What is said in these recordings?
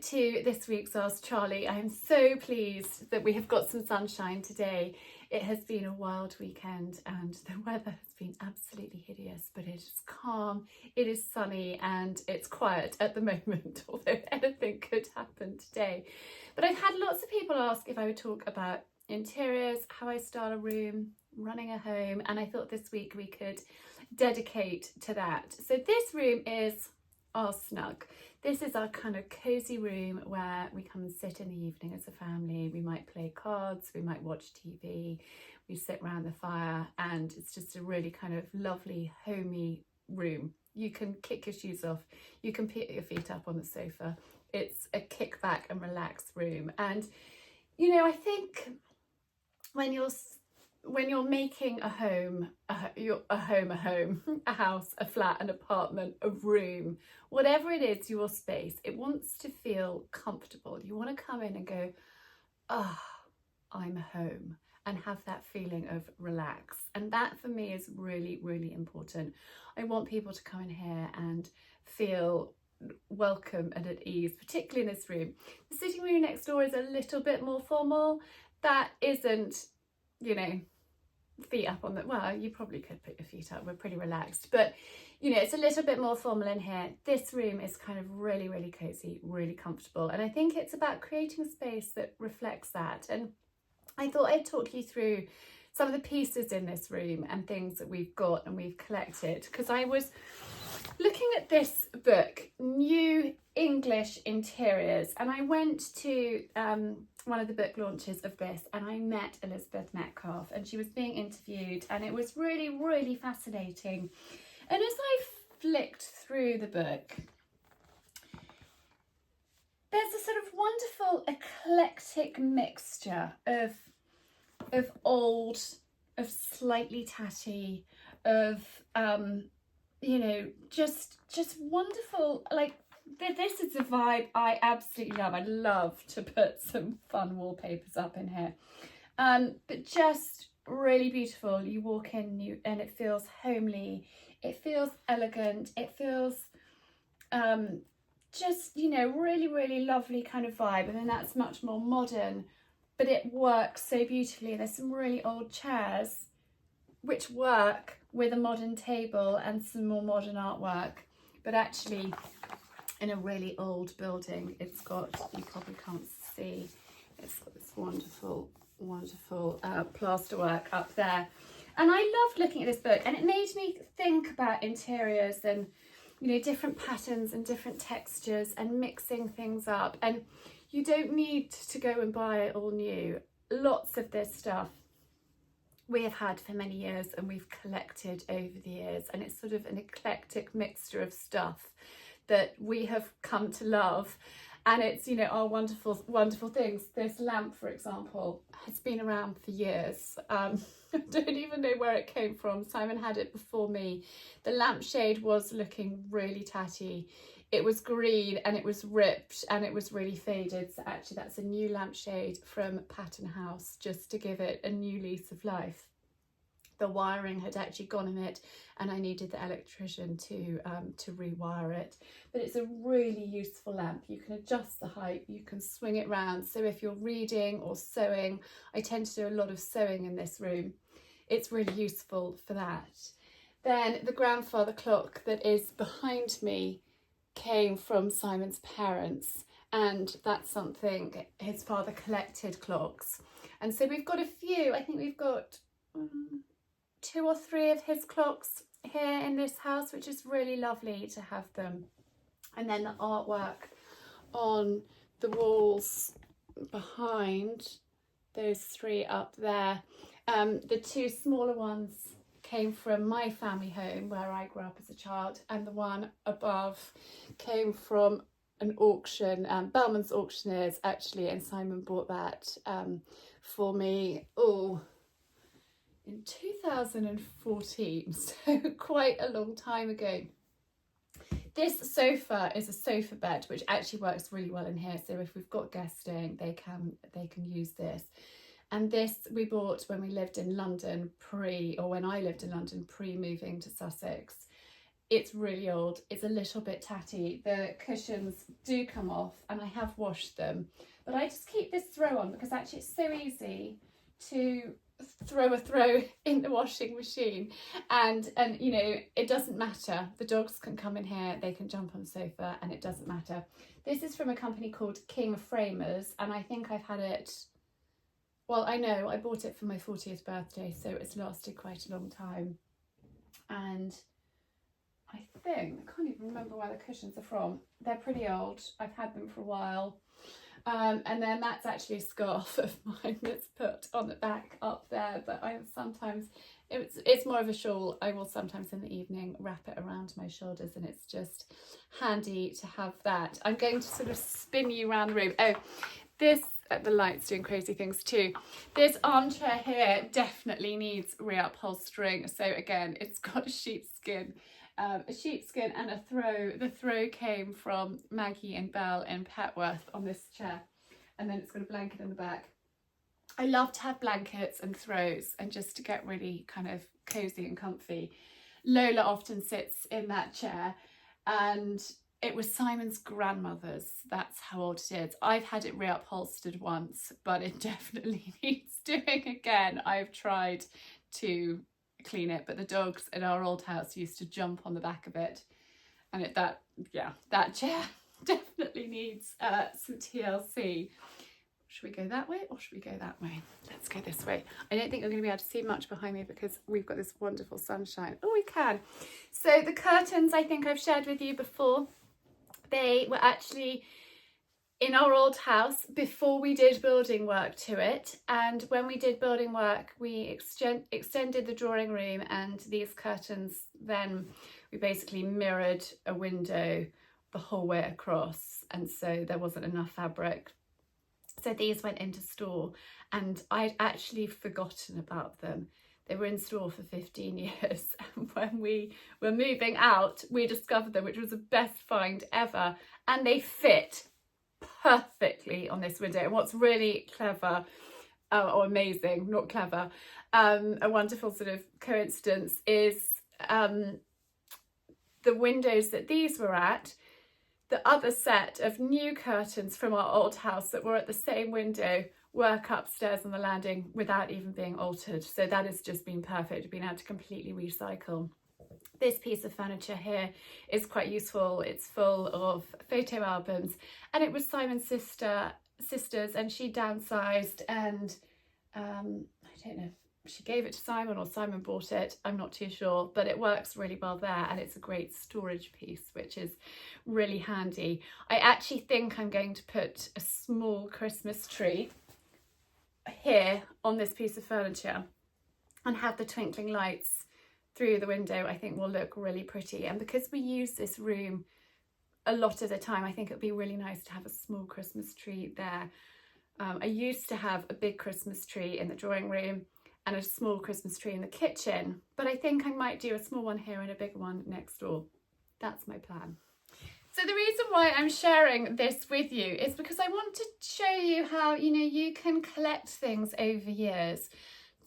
to this week's Ask Charlie. I am so pleased that we have got some sunshine today. It has been a wild weekend and the weather has been absolutely hideous, but it is calm, it is sunny and it's quiet at the moment, although anything could happen today. But I've had lots of people ask if I would talk about interiors, how I style a room, running a home, and I thought this week we could dedicate to that. So this room is our Snug. This is our kind of cozy room where we come and sit in the evening as a family. We might play cards, we might watch TV, we sit around the fire, and it's just a really kind of lovely, homey room. You can kick your shoes off, you can put your feet up on the sofa. It's a kick back and relax room. And you know, I think when you're making a home, a house, a flat, an apartment, a room, whatever it is, your space, it wants to feel comfortable. You want to come in and go, oh, I'm home, and have that feeling of relax. And that for me is really, really important. I want people to come in here and feel welcome and at ease, particularly in this room. The sitting room next door is a little bit more formal. That isn't, you know, feet up on the, well, you probably could put your feet up, we're pretty relaxed, but you know, it's a little bit more formal in here. This room is kind of really, really cozy, really comfortable, and I think it's about creating a space that reflects that. And I thought I'd talk you through some of the pieces in this room and things that we've got and we've collected, because I was looking at this book, New English Interiors, and I went to one of the book launches of this and I met Elizabeth Metcalf and she was being interviewed, and it was really, really fascinating. And as I flicked through the book, there's a sort of wonderful eclectic mixture of old, of slightly tatty, of you know, just wonderful. Like, this is a vibe I absolutely love. I'd love to put some fun wallpapers up in here, but just really beautiful. You walk in and it feels homely, it feels elegant, it feels just, you know, really, really lovely kind of vibe. And then that's much more modern, but it works so beautifully. There's some really old chairs which work with a modern table and some more modern artwork, but actually in a really old building. It's got, you probably can't see, it's got this wonderful plasterwork up there. And I loved looking at this book, and it made me think about interiors and, you know, different patterns and different textures and mixing things up. And you don't need to go and buy it all new. Lots of this stuff we have had for many years and we've collected over the years, and it's sort of an eclectic mixture of stuff that we have come to love. And it's, you know, our wonderful things. This lamp, for example, has been around for years. I don't even know where it came from. Simon had it before me. The lampshade was looking really tatty. It was green and it was ripped and it was really faded. So actually that's a new lampshade from Pattern House, just to give it a new lease of life. The wiring had actually gone in it and I needed the electrician to rewire it. But it's a really useful lamp. You can adjust the height, you can swing it round. So if you're reading or sewing, I tend to do a lot of sewing in this room. It's really useful for that. Then the grandfather clock that is behind me came from Simon's parents, and that's something, his father collected clocks. And so we've got a few, I think we've got 2 or 3 of his clocks here in this house, which is really lovely to have them. And then the artwork on the walls behind those 3 up there. The 2 smaller ones came from my family home where I grew up as a child, and the one above came from an auction, Bellman's Auctioneers actually, and Simon bought that for me in 2014, so quite a long time ago. This sofa is a sofa bed which actually works really well in here, so if we've got guests staying, they can use this. And this we bought when we lived in London when I lived in London pre-moving to Sussex. it's really old. It's a little bit tatty. The cushions do come off and I have washed them, but I just keep this throw on because actually it's so easy to throw a throw in the washing machine, and you know, it doesn't matter. The dogs can come in here, they can jump on the sofa, and it doesn't matter. This is from a company called King Framers, and I think I've had it, well, I know I bought it for my 40th birthday, so it's lasted quite a long time. And I think, I can't even remember where the cushions are from. They're pretty old. I've had them for a while. And then that's actually a scarf of mine that's put on the back up there, but I sometimes, it's more of a shawl. I will sometimes in the evening wrap it around my shoulders, and it's just handy to have that. I'm going to sort of spin you around the room. Oh, this, the light's doing crazy things too. This armchair here definitely needs reupholstering. So again, it's got sheepskin. A sheepskin and a throw. The throw came from Maggie and Belle in Petworth on this chair, and then it's got a blanket in the back. I love to have blankets and throws and just to get really kind of cozy and comfy. Lola often sits in that chair, and it was Simon's grandmother's. That's how old it is. I've had it reupholstered once, but it definitely needs doing again. I've tried to clean it, but the dogs in our old house used to jump on the back of it, and that chair definitely needs some TLC. Should we go that way or should we go that way? Let's go this way. I don't think you're going to be able to see much behind me because we've got this wonderful sunshine. Oh, we can. So the curtains, I think I've shared with you before, they were actually in our old house before we did building work to it, and when we did building work we extended the drawing room, and these curtains, then we basically mirrored a window the whole way across, and so there wasn't enough fabric, so these went into store, and I'd actually forgotten about them. They were in store for 15 years, and when we were moving out we discovered them, which was the best find ever, and they fit perfectly on this window. And what's really clever, or amazing, not clever, a wonderful sort of coincidence is the windows that these were at, the other set of new curtains from our old house that were at the same window work upstairs on the landing without even being altered. So that has just been perfect, being able to completely recycle. This piece of furniture here is quite useful. It's full of photo albums, and it was Simon's sister's, and she downsized, and I don't know if she gave it to Simon or Simon bought it, I'm not too sure, but it works really well there, and it's a great storage piece, which is really handy. I actually think I'm going to put a small Christmas tree here on this piece of furniture and have the twinkling lights through the window. I think will look really pretty, and because we use this room a lot of the time, I think it'd be really nice to have a small Christmas tree there. I used to have a big Christmas tree in the drawing room and a small Christmas tree in the kitchen, but I think I might do a small one here and a big one next door. That's my plan. So the reason why I'm sharing this with you is because I want to show you how, you know, you can collect things over years.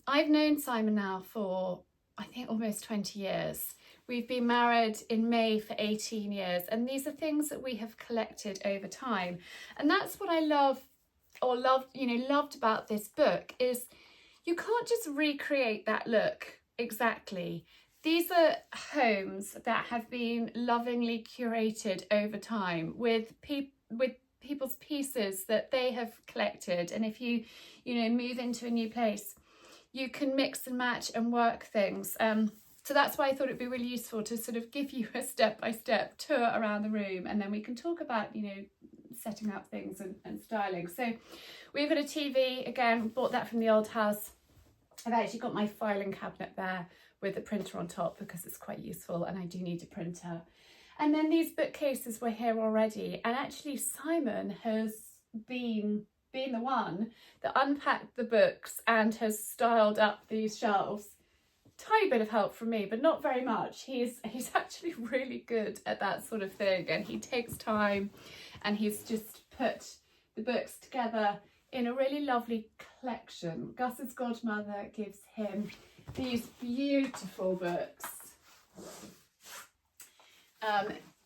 I've known Simon now for, I think, almost 20 years. We've been married in May for 18 years, and these are things that we have collected over time. And that's what I loved about this book, is you can't just recreate that look exactly. These are homes that have been lovingly curated over time with people's pieces that they have collected. And if you move into a new place, you can mix and match and work things. So that's why I thought it'd be really useful to sort of give you a step-by-step tour around the room, and then we can talk about, you know, setting up things and styling. So we've got a TV, again, bought that from the old house. I've actually got my filing cabinet there with a printer on top because it's quite useful, and I do need a printer. And then these bookcases were here already, and actually Simon has been the one that unpacked the books and has styled up these shelves. Tiny bit of help from me, but not very much. He's actually really good at that sort of thing, and he takes time, and he's just put the books together in a really lovely collection. Gus's godmother gives him these beautiful books.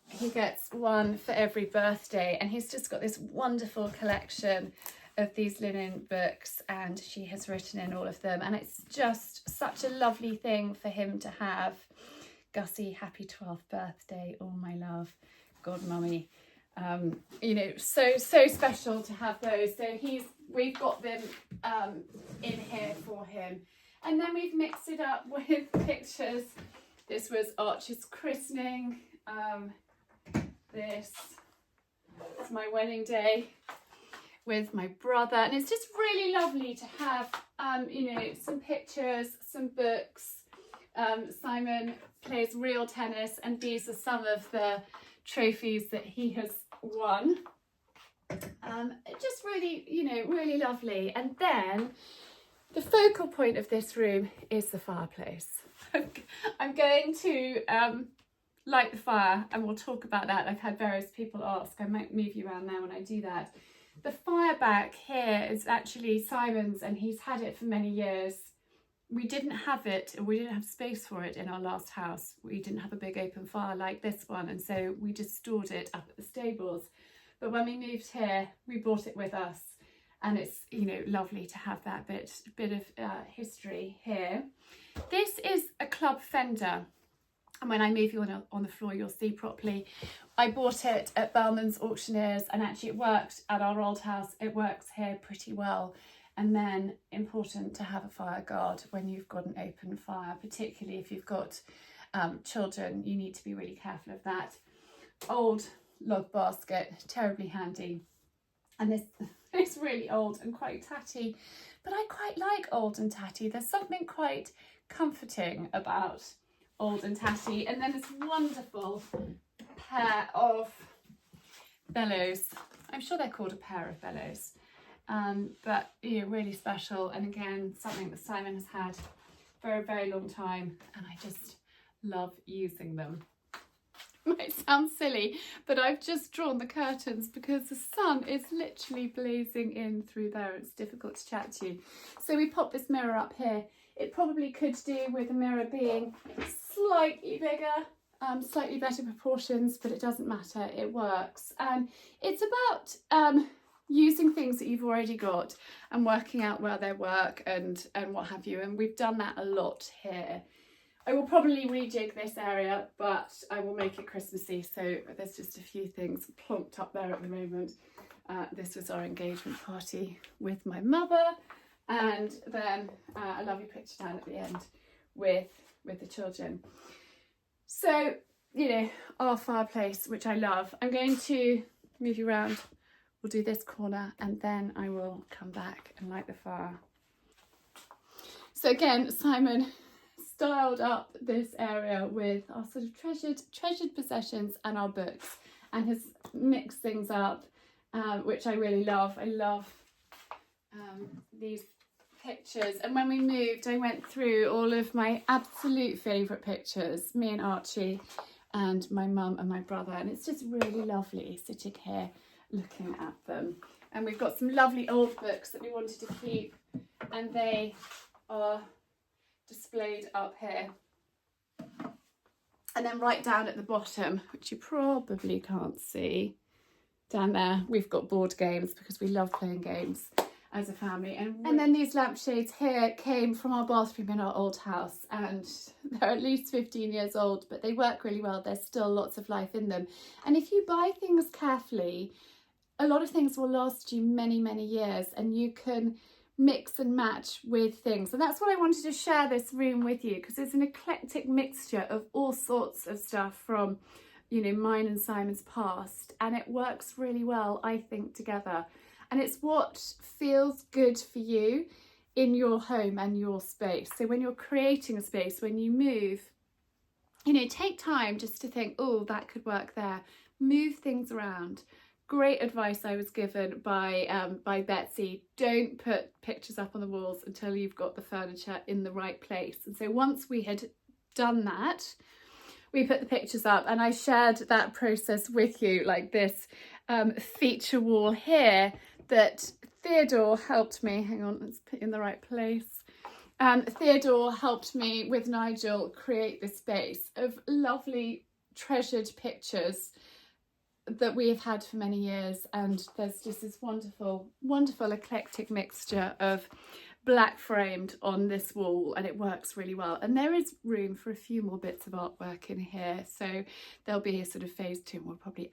he gets one for every birthday, and he's just got this wonderful collection of these linen books, and she has written in all of them, and it's just such a lovely thing for him to have. Gussie, happy 12th birthday, all my love, God mummy. You know, so special to have those. So we've got them in here for him, and then we've mixed it up with pictures. This was Archie's christening. This is my wedding day with my brother, and it's just really lovely to have you know, some pictures, some books. Simon plays real tennis, and these are some of the trophies that he has won. Just really, you know, really lovely. And then the focal point of this room is the fireplace. I'm going to light the fire, and we'll talk about that. I've had various people ask. I might move you around there when I do that. The fire back here is actually Simon's, and he's had it for many years. We didn't have it, we didn't have space for it in our last house. We didn't have a big open fire like this one, and so we just stored it up at the stables. But when we moved here, we brought it with us, and it's, you know, lovely to have that bit of history here. This is a club fender, and when I move you on the floor, you'll see properly. I bought it at Bellman's Auctioneers, and actually it worked at our old house. It works here pretty well. And then important to have a fire guard when you've got an open fire, particularly if you've got children. You need to be really careful of that. Old log basket, terribly handy. And this is really old and quite tatty, but I quite like old and tatty. There's something quite comforting about old and tatty. And then this wonderful pair of bellows. I'm sure they're called a pair of bellows. But, you know, really special, and again, something that Simon has had for a very long time, and I just love using them. It might sound silly, but I've just drawn the curtains because the sun is literally blazing in through there. It's difficult to chat to you. So we pop this mirror up here. It probably could do with the mirror being slightly bigger, slightly better proportions, but it doesn't matter, it works. And it's about using things that you've already got and working out where they work and what have you, and we've done that a lot here. I will probably rejig this area, but I will make it Christmassy, so there's just a few things plonked up there at the moment. This was our engagement party with my mother, and then a lovely picture down at the end with the children. So, you know, our fireplace, which I love. I'm going to move you around. We'll do this corner, and then I will come back and light the fire. So again, Simon styled up this area with our sort of treasured possessions and our books, and has mixed things up, which I really love. I love these pictures, and when we moved, I went through all of my absolute favourite pictures, me and Archie and my mum and my brother, and it's just really lovely sitting here looking at them. And we've got some lovely old books that we wanted to keep, and they are displayed up here. And then right down at the bottom, which you probably can't see, down there we've got board games because we love playing games as a family. And then these lampshades here came from our bathroom in our old house, and they're at least 15 years old, but they work really well. There's still lots of life in them, and if you buy things carefully, a lot of things will last you many, many years, and you can mix and match with things. And that's what I wanted to share this room with you, because it's an eclectic mixture of all sorts of stuff from, you know, mine and Simon's past, and it works really well, I think, together. And it's what feels good for you in your home and your space. So when you're creating a space, when you move, you know, take time just to think, oh, that could work there. Move things around. Great advice I was given by Betsy. Don't put pictures up on the walls until you've got the furniture in the right place. And so once we had done that, we put the pictures up, and I shared that process with you, like this feature wall here that Theodore helped me, hang on, let's put it in the right place. Theodore helped me with Nigel create this space of lovely treasured pictures that we have had for many years, and there's just this wonderful eclectic mixture of black framed on this wall, and it works really well. And there is room for a few more bits of artwork in here, so there'll be a sort of phase 2, and we'll probably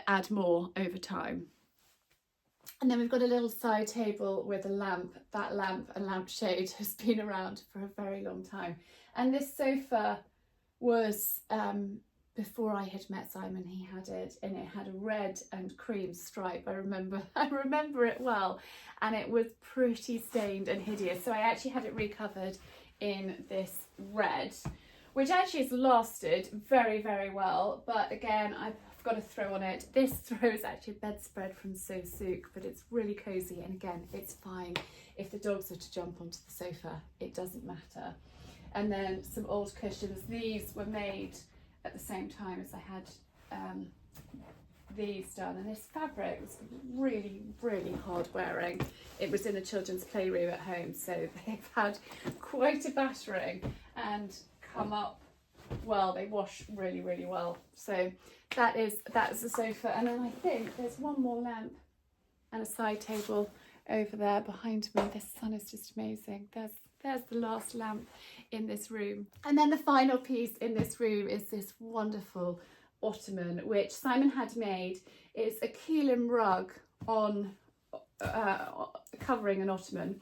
add more over time. And then we've got a little side table with a lamp. That lamp and lampshade has been around for a very long time. And this sofa was before I had met Simon. He had it, and it had a red and cream stripe. I remember it well, and it was pretty stained and hideous. So I actually had it recovered in this red, which actually has lasted very, very well. But again, I've got to throw on it. This throw is actually a bedspread from So Souk, but it's really cosy, and again, it's fine if the dogs are to jump onto the sofa, it doesn't matter. And then some old cushions. These were made at the same time as I had these done, and this fabric was really, really hard wearing. It was in a children's playroom at home, so they've had quite a battering and come up well. They wash really, really well. So that's the sofa. And then I think there's one more lamp and a side table over there behind me. The sun is just amazing. There's the last lamp in this room. And then the final piece in this room is this wonderful ottoman, which Simon had made. It's a Keelan rug on covering an ottoman.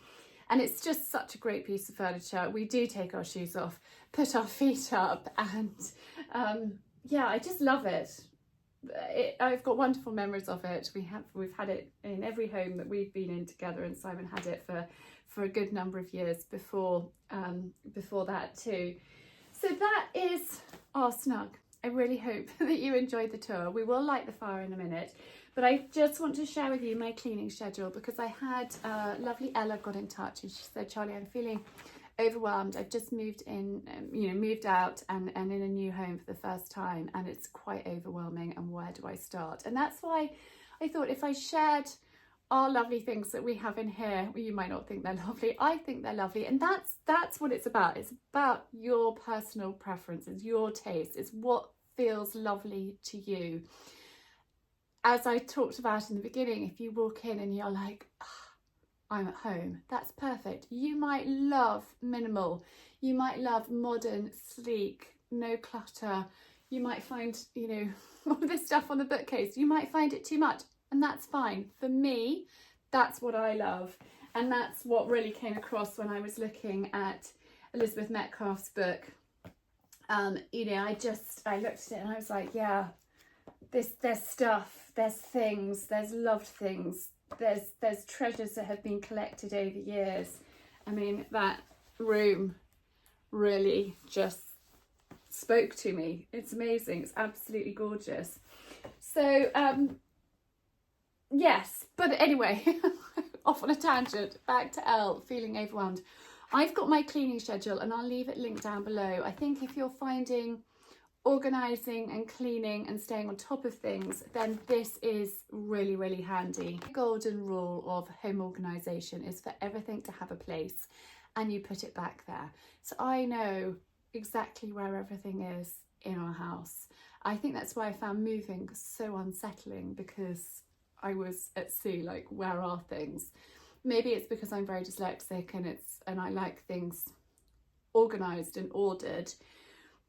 And it's just such a great piece of furniture. We do take our shoes off, put our feet up, and yeah, I just love it. I've got wonderful memories of it. We've had it in every home that we've been in together, and Simon had it for a good number of years before that too. So that is our Snug. I really hope that you enjoyed the tour. We will light the fire in a minute, but I just want to share with you my cleaning schedule, because I had lovely Ella got in touch, and she said, Charlie, I'm feeling overwhelmed. I've just moved in, moved out and in a new home for the first time, and it's quite overwhelming, and where do I start? And that's why I thought if I shared our lovely things that we have in here, well, you might not think they're lovely. I think they're lovely, and that's what it's about. It's about your personal preferences, your taste. It's what feels lovely to you. As I talked about in the beginning, if you walk in and you're like, I'm at home, that's perfect. You might love minimal. You might love modern, sleek, no clutter. You might find, all this stuff on the bookcase, you might find it too much, and that's fine. For me, that's what I love. And that's what really came across when I was looking at Elizabeth Metcalf's book. I looked at it and I was like, yeah, there's stuff, there's things, there's loved things, there's treasures that have been collected over years. I mean, that room really just spoke to me. It's amazing. It's absolutely gorgeous. So yes, but anyway, off on a tangent, back to Elle, feeling overwhelmed. I've got my cleaning schedule, and I'll leave it linked down below. I think if you're finding organising and cleaning and staying on top of things, then this is really, really handy. The golden rule of home organisation is for everything to have a place, and you put it back there. So I know exactly where everything is in our house. I think that's why I found moving so unsettling, because I was at sea, like, where are things? Maybe it's because I'm very dyslexic and I like things organised and ordered.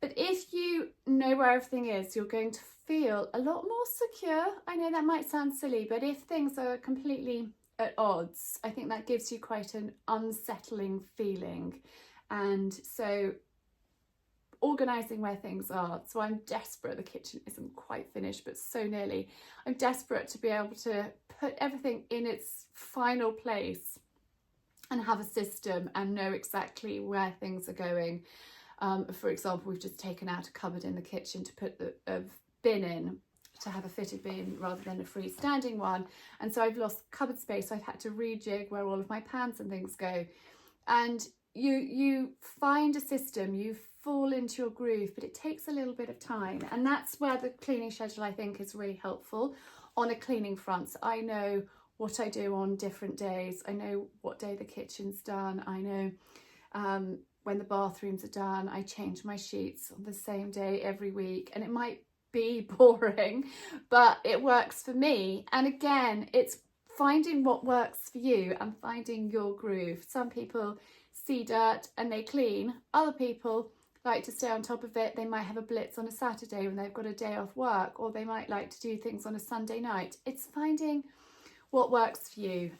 But if you know where everything is, you're going to feel a lot more secure. I know that might sound silly, but if things are completely at odds, I think that gives you quite an unsettling feeling. And so organising where things are. So I'm desperate. The kitchen isn't quite finished, but so nearly. I'm desperate to be able to put everything in its final place and have a system and know exactly where things are going. For example, we've just taken out a cupboard in the kitchen to put a bin in, to have a fitted bin rather than a freestanding one. And so I've lost cupboard space. So I've had to rejig where all of my pans and things go. And you find a system, you fall into your groove, but it takes a little bit of time. And that's where the cleaning schedule, I think, is really helpful on a cleaning front. So I know what I do on different days. I know what day the kitchen's done. I know when the bathrooms are done, I change my sheets on the same day every week, and it might be boring, but it works for me. And again, it's finding what works for you and finding your groove. Some people see dirt and they clean. Other people like to stay on top of it. They might have a blitz on a Saturday when they've got a day off work, or they might like to do things on a Sunday night. It's finding what works for you.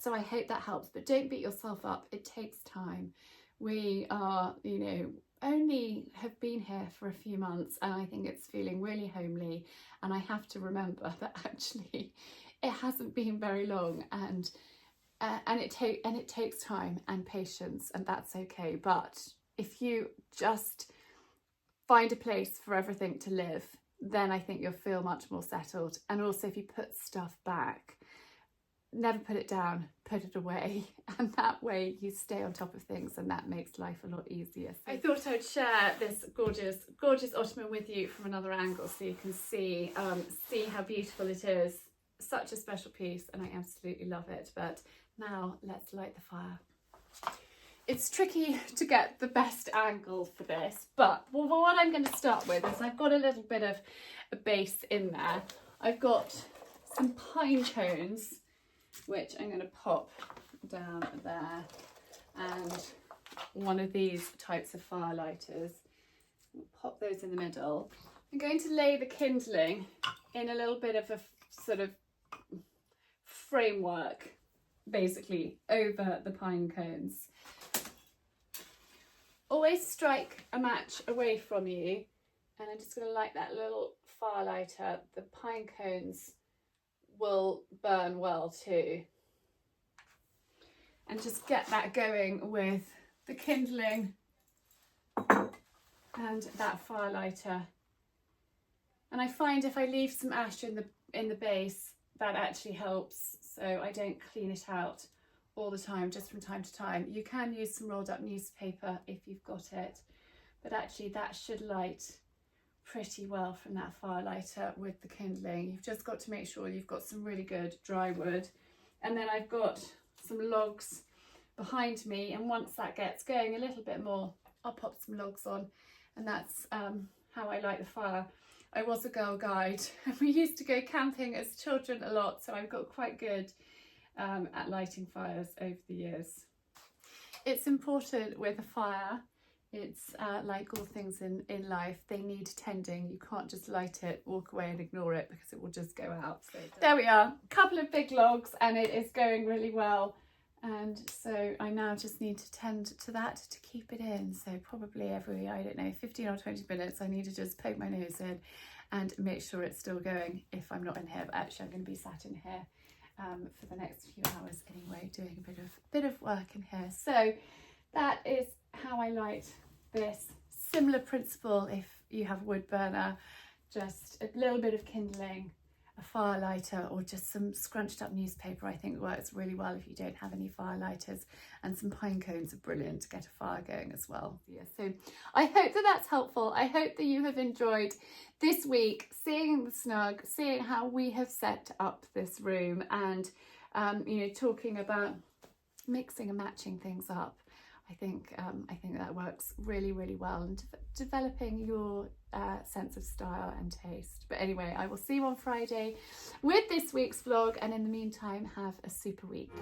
So I hope that helps, but don't beat yourself up. It takes time. We are, you know, only have been here for a few months, and I think it's feeling really homely, and I have to remember that actually it hasn't been very long, and it takes time and patience, and that's okay. But if you just find a place for everything to live, then I think you'll feel much more settled. And also, if you put stuff back, never put it down, put it away, and that way you stay on top of things, and that makes life a lot easier. So I thought I'd share this gorgeous ottoman with you from another angle, so you can see how beautiful it is. Such a special piece, and I absolutely love it. But now let's light the fire. It's tricky to get the best angle for this, but what I'm going to start with is I've got a little bit of a base in there. I've got some pine cones, which I'm going to pop down there, and one of these types of fire lighters. I'll pop those in the middle. I'm going to lay the kindling in a little bit of a sort of framework, basically, over the pine cones. Always strike a match away from you, and I'm just going to light that little fire lighter. The pine cones will burn well too, and just get that going with the kindling and that fire lighter. And I find if I leave some ash in the base, that actually helps, so I don't clean it out all the time, just from time to time. You can use some rolled up newspaper if you've got it, but actually that should light pretty well from that fire lighter with the kindling. You've just got to make sure you've got some really good dry wood. And then I've got some logs behind me, and once that gets going a little bit more, I'll pop some logs on, and that's how I light the fire. I was a Girl Guide, and we used to go camping as children a lot, so I've got quite good at lighting fires over the years. It's important with a fire. It's like all things in life, they need tending. You can't just light it, walk away and ignore it, because it will just go out. So there we are, a couple of big logs, and it is going really well. And so I now just need to tend to that to keep it in. So probably every, I don't know, 15 or 20 minutes, I need to just poke my nose in and make sure it's still going if I'm not in here. But actually I'm going to be sat in here for the next few hours anyway, doing a bit of work in here. So that is how I light this. Similar principle if you have a wood burner, just a little bit of kindling, a fire lighter, or just some scrunched up newspaper. I think works really well if you don't have any fire lighters, and some pine cones are brilliant to get a fire going as well. Yeah, so I hope that that's helpful. I hope that you have enjoyed this week seeing the Snug, seeing how we have set up this room, and you know, talking about mixing and matching things up. I think that works really, really well, and developing your sense of style and taste. But anyway, I will see you on Friday with this week's vlog, and in the meantime, have a super week.